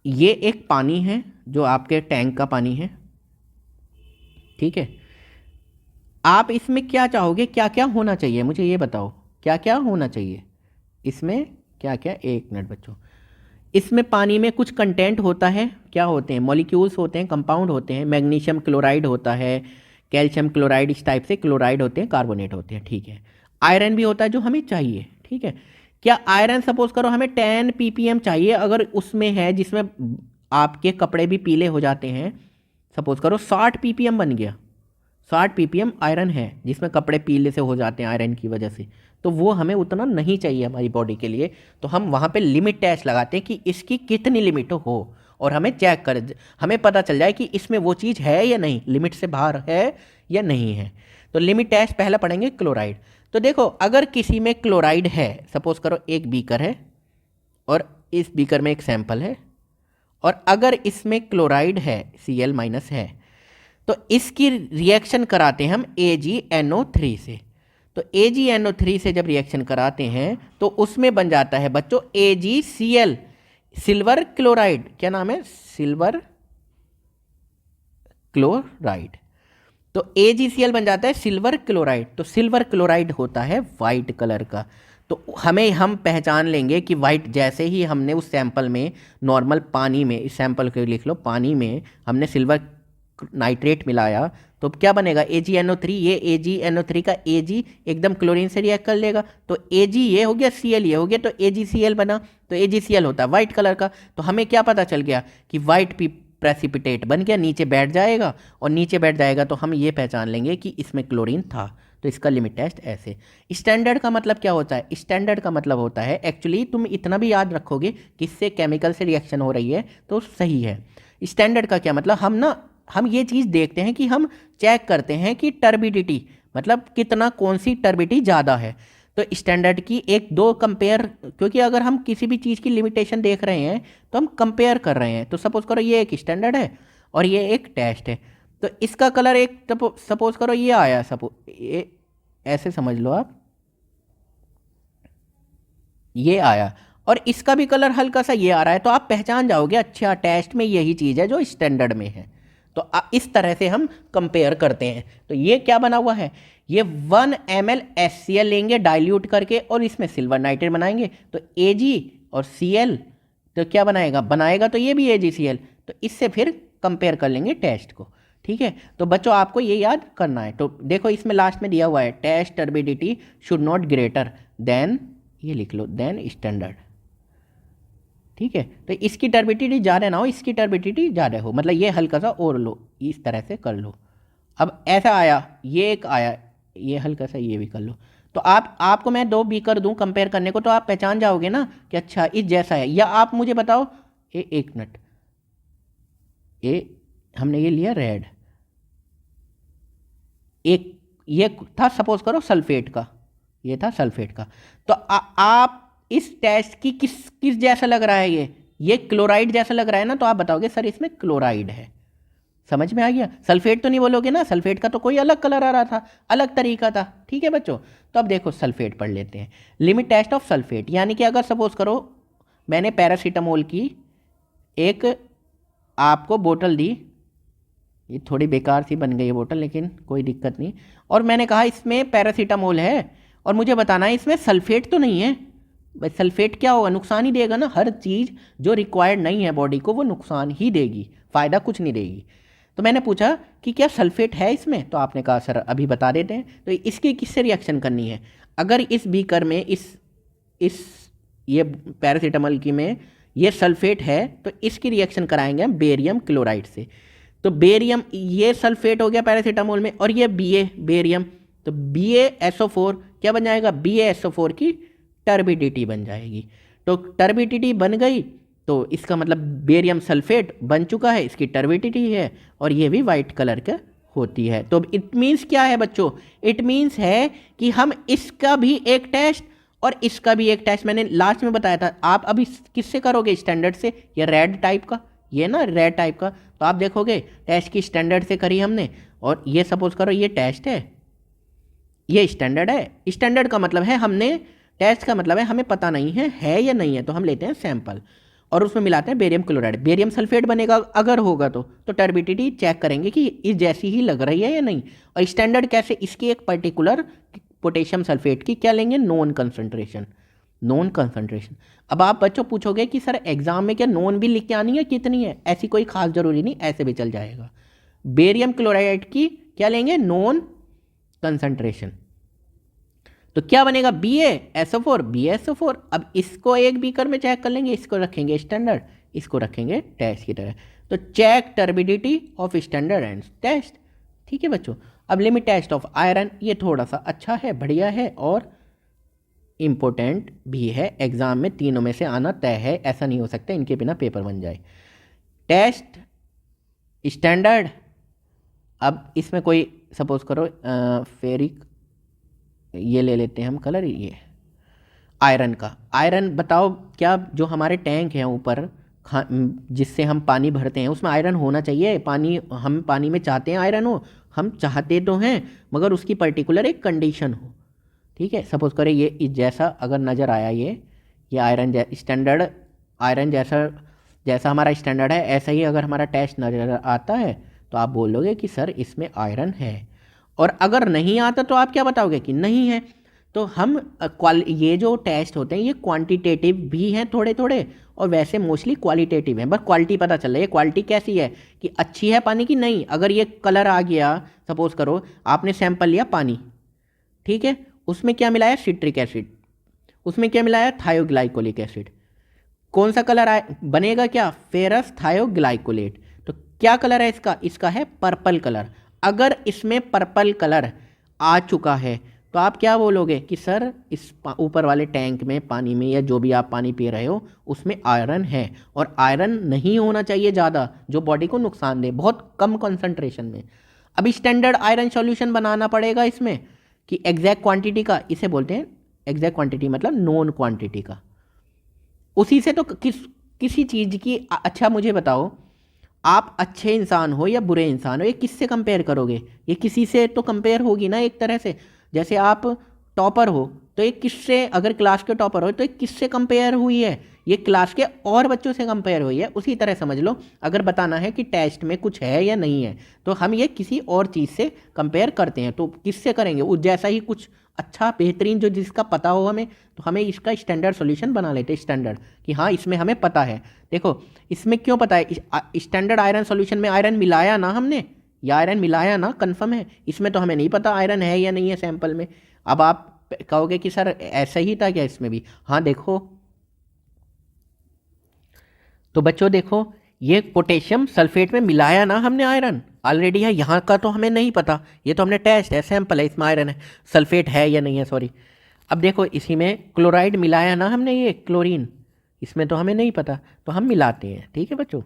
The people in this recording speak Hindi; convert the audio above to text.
ये एक पानी है जो आपके टैंक का पानी है, ठीक है। आप इसमें क्या चाहोगे, क्या क्या होना चाहिए मुझे ये बताओ, क्या क्या होना चाहिए इसमें, क्या क्या, एक मिनट बच्चों। इसमें पानी में कुछ कंटेंट होता है, क्या होते हैं, मॉलिक्यूल्स होते हैं, कंपाउंड होते हैं, मैग्नीशियम क्लोराइड होता है, कैल्शियम क्लोराइड, इस टाइप से क्लोराइड होते हैं, कार्बोनेट होते हैं, ठीक है। आयरन भी होता है जो हमें चाहिए, ठीक है। क्या आयरन सपोज करो हमें 10 ppm चाहिए, अगर उसमें है जिसमें आपके कपड़े भी पीले हो जाते हैं, सपोज करो 60 ppm बन गया, 60 ppm आयरन है जिसमें कपड़े पीले से हो जाते हैं आयरन की वजह से, तो वो हमें उतना नहीं चाहिए हमारी बॉडी के लिए। तो हम वहाँ पे लिमिट टेस्ट लगाते हैं कि इसकी कितनी लिमिट हो, और हमें चेक कर, हमें पता चल जाए कि इसमें वो चीज़ है या नहीं, लिमिट से बाहर है या नहीं है। तो लिमिट टेस्ट पहला पढ़ेंगे क्लोराइड। तो देखो अगर किसी में क्लोराइड है, सपोज करो एक बीकर है और इस बीकर में एक सैंपल है, और अगर इसमें क्लोराइड है, Cl- है, तो इसकी रिएक्शन कराते हैं हम AgNO3 से। तो AgNO3 से जब रिएक्शन कराते हैं तो उसमें बन जाता है बच्चों AgCl, सिल्वर क्लोराइड, क्या नाम है, सिल्वर क्लोराइड। तो AgCl बन जाता है सिल्वर क्लोराइड। तो सिल्वर क्लोराइड होता है वाइट कलर का। तो हम पहचान लेंगे कि वाइट, जैसे ही हमने उस सैंपल में, नॉर्मल पानी में, इस सैंपल को लिख लो, पानी में हमने सिल्वर नाइट्रेट मिलाया तो क्या बनेगा AgNO3, ये AgNO3 का Ag एकदम क्लोरीन से रिएक्ट कर लेगा, तो Ag ये हो गया, Cl ये हो गया, तो AgCl बना। तो AgCl होता है वाइट कलर का। तो हमें क्या पता चल गया कि वाइट प्रेसिपिटेट बन गया, नीचे बैठ जाएगा, और नीचे बैठ जाएगा तो हम ये पहचान लेंगे कि इसमें क्लोरीन था। तो इसका लिमिट टेस्ट ऐसे। स्टैंडर्ड का मतलब क्या होता है, स्टैंडर्ड का मतलब होता है, एक्चुअली तुम इतना भी याद रखोगे किससे केमिकल से रिएक्शन हो रही है तो सही है। स्टैंडर्ड का क्या मतलब, हम ये चीज़ देखते हैं कि हम चेक करते हैं कि टर्बिडिटी, मतलब कितना, कौन सी टर्बिडिटी ज़्यादा है। तो स्टैंडर्ड की एक दो कंपेयर, क्योंकि अगर हम किसी भी चीज़ की लिमिटेशन देख रहे हैं तो हम कंपेयर कर रहे हैं। तो सपोज करो ये एक स्टैंडर्ड है और ये एक टेस्ट है, तो इसका कलर एक, सपोज करो ये आया, ये ऐसे समझ लो आप, ये आया, और इसका भी कलर हल्का सा ये आ रहा है, तो आप पहचान जाओगे अच्छा टेस्ट में यही चीज़ है जो स्टैंडर्ड में है। तो इस तरह से हम कंपेयर करते हैं। तो ये क्या बना हुआ है, ये 1 ml HCl लेंगे डाइल्यूट करके और इसमें सिल्वर नाइट्रेट बनाएंगे, तो Ag और Cl, तो क्या बनाएगा तो ये भी AgCl। तो इससे फिर कंपेयर कर लेंगे टेस्ट को, ठीक है। तो बच्चों आपको ये याद करना है। तो देखो इसमें लास्ट में दिया हुआ है test turbidity should not greater than, ये लिख लो, देन स्टैंडर्ड, ठीक है। तो इसकी टर्बिडिटी ज़्यादा ना हो, इसकी टर्बिडिटी ज़्यादा हो, मतलब ये हल्का सा और लो, इस तरह से कर लो। अब ऐसा आया, ये एक आया, ये हल्का सा ये भी कर लो। तो आपको मैं 2 बीकर दूं कंपेयर करने को, तो आप पहचान जाओगे ना कि अच्छा इस जैसा है। या आप मुझे बताओ, एक मिनट, ये हमने ये लिया रेड, एक ये था सपोज करो सल्फेट का, ये था सल्फेट का। तो आप इस टेस्ट की किस जैसा लग रहा है, ये क्लोराइड जैसा लग रहा है ना, तो आप बताओगे सर इसमें क्लोराइड है। समझ में आ गया। सल्फेट तो नहीं बोलोगे ना, सल्फेट का तो कोई अलग कलर आ रहा था, अलग तरीका था, ठीक है बच्चों। तो अब देखो सल्फेट पढ़ लेते हैं। लिमिट टेस्ट ऑफ सल्फेट, यानी कि अगर सपोज करो मैंने पैरासीटामोल की एक आपको बोतल दी, ये थोड़ी बेकार सी बन गई है बोतल, लेकिन कोई दिक्कत नहीं, और मैंने कहा इसमें पैरासीटामोल है और मुझे बताना है इसमें सल्फेट तो नहीं है। भाई सल्फेट क्या होगा, नुकसान ही देगा ना, हर चीज़ जो रिक्वायर्ड नहीं है बॉडी को वो नुकसान ही देगी, फ़ायदा कुछ नहीं देगी। तो मैंने पूछा कि क्या सल्फेट है इसमें, तो आपने कहा सर अभी बता देते हैं। तो इसकी किससे रिएक्शन करनी है, अगर इस बीकर में इस ये पैरासीटामोल की में ये सल्फेट है तो इसकी रिएक्शन कराएंगे हम बेरियम क्लोराइड से। तो बेरियम, ये सल्फेट हो गया पैरासीटामोल में, और ये बेरियम, तो BaSO4 क्या बन जाएगा, BaSO4 की टर्बिडिटी बन जाएगी। तो टर्बिडिटी बन गई तो इसका मतलब बेरियम सल्फेट बन चुका है, इसकी टर्बिडिटी है, और ये भी वाइट कलर का होती है। तो इट मीन्स क्या है बच्चों, इट मीन्स है कि हम इसका भी एक टेस्ट और इसका भी एक टेस्ट, मैंने लास्ट में बताया था। आप अभी किससे करोगे, स्टैंडर्ड से, या रेड टाइप का, ये ना रेड टाइप का, तो आप देखोगे टेस्ट की स्टैंडर्ड से करी हमने, और ये सपोज करो ये टेस्ट है, ये स्टैंडर्ड है। स्टैंडर्ड का मतलब है हमने, टेस्ट का मतलब है हमें पता नहीं है या नहीं है, तो हम लेते हैं सैंपल। और उसमें मिलाते हैं बेरियम क्लोराइड, बेरियम सल्फेट बनेगा अगर होगा तो टर्बिडिटी चेक करेंगे कि इस जैसी ही लग रही है या नहीं। और स्टैंडर्ड कैसे, इसकी एक पर्टिकुलर पोटेशियम सल्फेट की क्या लेंगे, नॉन कंसंट्रेशन, नॉन कंसंट्रेशन। अब आप बच्चों पूछोगे कि सर एग्जाम में क्या नॉन भी लिख के आनी है, कितनी है, ऐसी कोई खास जरूरी नहीं, ऐसे भी चल जाएगा। बेरियम क्लोराइड की क्या लेंगे, नॉन कंसंट्रेशन, तो क्या बनेगा, BaSO4, BaSO4। अब इसको एक बीकर में चेक कर लेंगे, इसको रखेंगे स्टैंडर्ड, इसको रखेंगे टेस्ट की तरह। तो check turbidity of standard and test. ठीक है बच्चों। अब लिमिट टेस्ट ऑफ आयरन, ये थोड़ा सा अच्छा है, बढ़िया है और इम्पोर्टेंट भी है, एग्जाम में तीनों में से आना तय है, ऐसा नहीं हो सकता इनके बिना पेपर बन जाए। टेस्ट स्टैंडर्ड, अब इसमें कोई सपोज करो फेरिक, ये ले लेते हैं हम कलर, ये आयरन का, आयरन बताओ क्या, जो हमारे टैंक हैं ऊपर जिससे हम पानी भरते हैं उसमें आयरन होना चाहिए, पानी, हम पानी में चाहते हैं आयरन हो, हम चाहते तो हैं मगर उसकी पर्टिकुलर एक कंडीशन हो। ठीक है, सपोज करें ये इस जैसा अगर नज़र आया, ये आयरन स्टैंडर्ड, आयरन जैसा हमारा स्टैंडर्ड है ऐसा ही अगर हमारा टेस्ट नज़र आता है तो आप बोलोगे कि सर इसमें आयरन है। और अगर नहीं आता तो आप क्या बताओगे कि नहीं है। तो हम ये जो टेस्ट होते हैं ये क्वांटिटेटिव भी हैं थोड़े थोड़े, और वैसे मोस्टली क्वालिटेटिव हैं, बस क्वालिटी पता चल रही है, क्वालिटी कैसी है कि अच्छी है पानी की नहीं। अगर ये कलर आ गया, सपोज करो आपने सैंपल लिया पानी, ठीक है, उसमें क्या मिलाया, सिट्रिक एसिड, उसमें क्या मिलाया, थायोग्लाइकोलिक एसिड, कौन सा कलर आए बनेगा, क्या, फेरस थायोग्लाइकोलेट। तो क्या कलर है इसका, इसका है पर्पल कलर। अगर इसमें पर्पल कलर आ चुका है तो आप क्या बोलोगे कि सर इस ऊपर वाले टैंक में पानी में या जो भी आप पानी पी रहे हो उसमें आयरन है। और आयरन नहीं होना चाहिए ज़्यादा जो बॉडी को नुकसान दे, बहुत कम कंसंट्रेशन में। अब स्टैंडर्ड आयरन सॉल्यूशन बनाना पड़ेगा इसमें कि एग्जैक्ट क्वांटिटी का, इसे बोलते हैं एग्जैक्ट क्वांटिटी मतलब नॉन क्वांटिटी का। उसी से तो किसी चीज़ की, अच्छा मुझे बताओ आप अच्छे इंसान हो या बुरे इंसान हो, ये किससे कंपेयर करोगे, ये किसी से तो कंपेयर होगी ना एक तरह से। जैसे आप टॉपर हो तो एक किससे, अगर क्लास के टॉपर हो तो एक किससे कंपेयर हुई है, ये क्लास के और बच्चों से कंपेयर हुई है। उसी तरह समझ लो अगर बताना है कि टेस्ट में कुछ है या नहीं है तो हम ये किसी और चीज़ से कंपेयर करते हैं। तो किससे करेंगे, उस जैसा ही कुछ अच्छा बेहतरीन जो जिसका पता हो हमें, तो हमें इसका स्टैंडर्ड सॉल्यूशन बना लेते हैं स्टैंडर्ड, कि हाँ इसमें हमें पता है। देखो इसमें क्यों पता है, स्टैंडर्ड आयरन सॉल्यूशन में आयरन मिलाया ना हमने, या आयरन मिलाया ना, कंफर्म है। इसमें तो हमें नहीं पता आयरन है या नहीं है सैंपल में। अब आप कहोगे कि सर ऐसा ही था क्या इसमें भी, हाँ देखो। तो बच्चों देखो ये पोटेशियम सल्फेट में मिलाया ना हमने आयरन, ऑलरेडी है, यहाँ का तो हमें नहीं पता, ये तो हमने टेस्ट है, सैंपल है, इसमें आयरन है, सल्फेट है या नहीं है, सॉरी। अब देखो इसी में क्लोराइड मिलाया ना हमने, ये क्लोरीन, इसमें तो हमें नहीं पता, तो हम मिलाते हैं। ठीक है बच्चों।